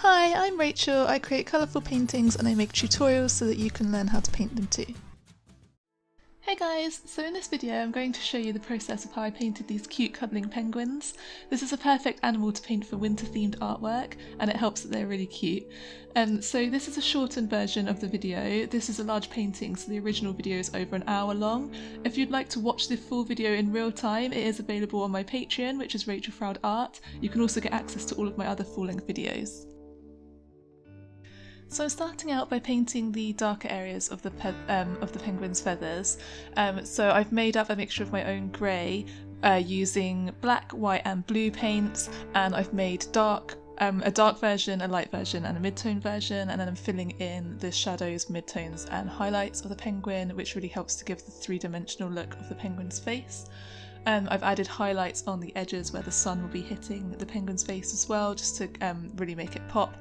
Hi, I'm Rachel. I create colourful paintings and I make tutorials so that you can learn how to paint them too. Hey guys, so in this video I'm going to show you the process of how I painted these cute cuddling penguins. This is a perfect animal to paint for winter themed artwork and it helps that they're really cute. So this is a shortened version of the video. This is a large painting, so the original video is over an hour long. If you'd like to watch the full video in real time, it is available on my Patreon, which is Rachel Froud Art. You can also get access to all of my other full-length videos. So I'm starting out by painting the darker areas of the penguin's feathers. So I've made up a mixture of my own grey using black, white and blue paints, and I've made a dark version, a light version and a mid-tone version, and then I'm filling in the shadows, mid-tones and highlights of the penguin, which really helps to give the three-dimensional look of the penguin's face. I've added highlights on the edges where the sun will be hitting the penguin's face as well, just to really make it pop.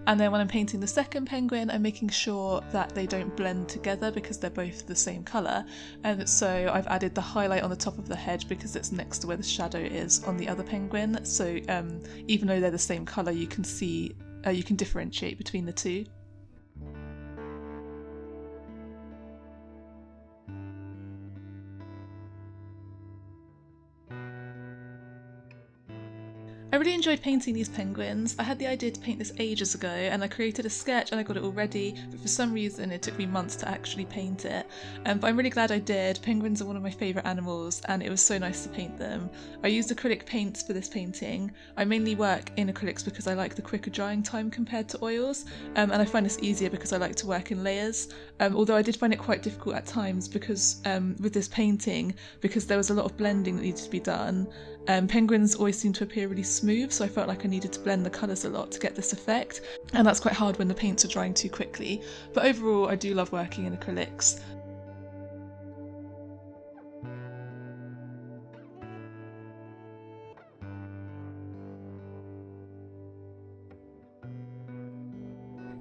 And then when I'm painting the second penguin, I'm making sure that they don't blend together because they're both the same colour. And so I've added the highlight on the top of the head because it's next to where the shadow is on the other penguin. So even though they're the same colour, you can see, you can differentiate between the two. I really enjoyed painting these penguins. I had the idea to paint this ages ago and I created a sketch and I got it all ready, but for some reason it took me months to actually paint it. But I'm really glad I did. Penguins are one of my favourite animals and it was so nice to paint them. I used acrylic paints for this painting. I mainly work in acrylics because I like the quicker drying time compared to oils, and I find this easier because I like to work in layers. Although I did find it quite difficult at times because with this painting, because there was a lot of blending that needed to be done. Penguins always seem to appear really smooth, so I felt like I needed to blend the colours a lot to get this effect, and that's quite hard when the paints are drying too quickly. But overall I do love working in acrylics.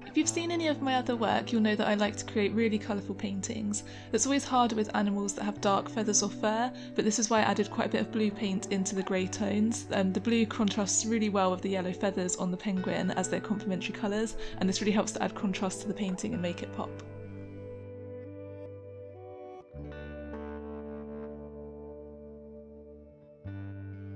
If you've seen any of my other work, you'll know that I like to create really colourful paintings. It's always harder with animals that have dark feathers or fur, but this is why I added quite a bit of blue paint into the grey tones. The blue contrasts really well with the yellow feathers on the penguin as they're complementary colours, and this really helps to add contrast to the painting and make it pop.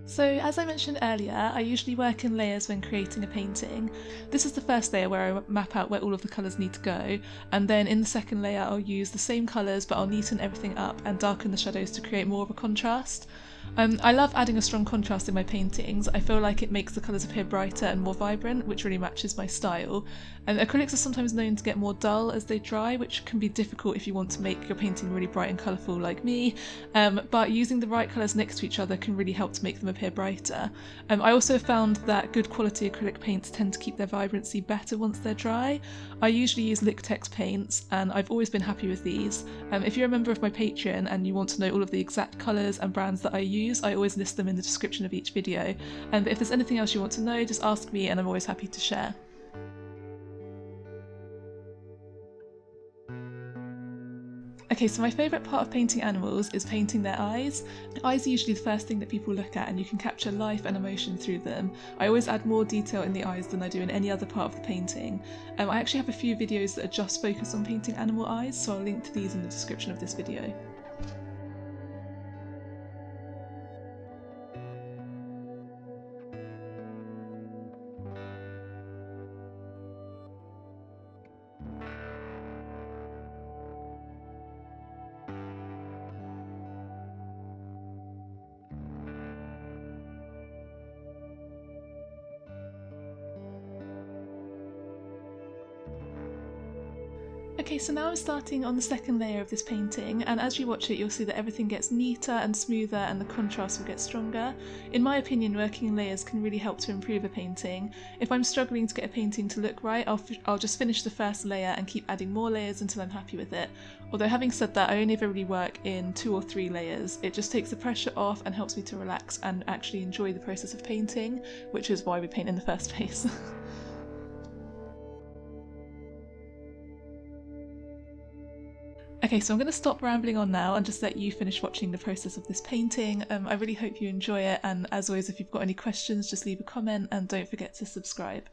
So as I mentioned earlier, I usually work in layers when creating a painting. This is the first layer where I map out where all of the colours need to go, and then in the second layer I'll use the same colours but I'll neaten everything up and darken the shadows to create more of a contrast. I love adding a strong contrast in my paintings. I feel like it makes the colours appear brighter and more vibrant, which really matches my style. And acrylics are sometimes known to get more dull as they dry, which can be difficult if you want to make your painting really bright and colourful like me, but using the right colours next to each other can really help to make them appear brighter. I also found that good quality acrylic paints tend to keep their vibrancy better once they're dry. I usually use Liquitex paints and I've always been happy with these. If you're a member of my Patreon and you want to know all of the exact colours and brands that I use, I always list them in the description of each video. But if there's anything else you want to know, just ask me and I'm always happy to share. Okay, so my favourite part of painting animals is painting their eyes. Eyes are usually the first thing that people look at and you can capture life and emotion through them. I always add more detail in the eyes than I do in any other part of the painting. I actually have a few videos that are just focused on painting animal eyes, so I'll link to these in the description of this video. Okay, so now I'm starting on the second layer of this painting, and as you watch it you'll see that everything gets neater and smoother and the contrast will get stronger. In my opinion, working in layers can really help to improve a painting. If I'm struggling to get a painting to look right, I'll just finish the first layer and keep adding more layers until I'm happy with it. Although having said that, I only ever really work in 2 or 3 layers. It just takes the pressure off and helps me to relax and actually enjoy the process of painting, which is why we paint in the first place. Okay, so I'm going to stop rambling on now and just let you finish watching the process of this painting. I really hope you enjoy it, and as always, if you've got any questions, just leave a comment and don't forget to subscribe.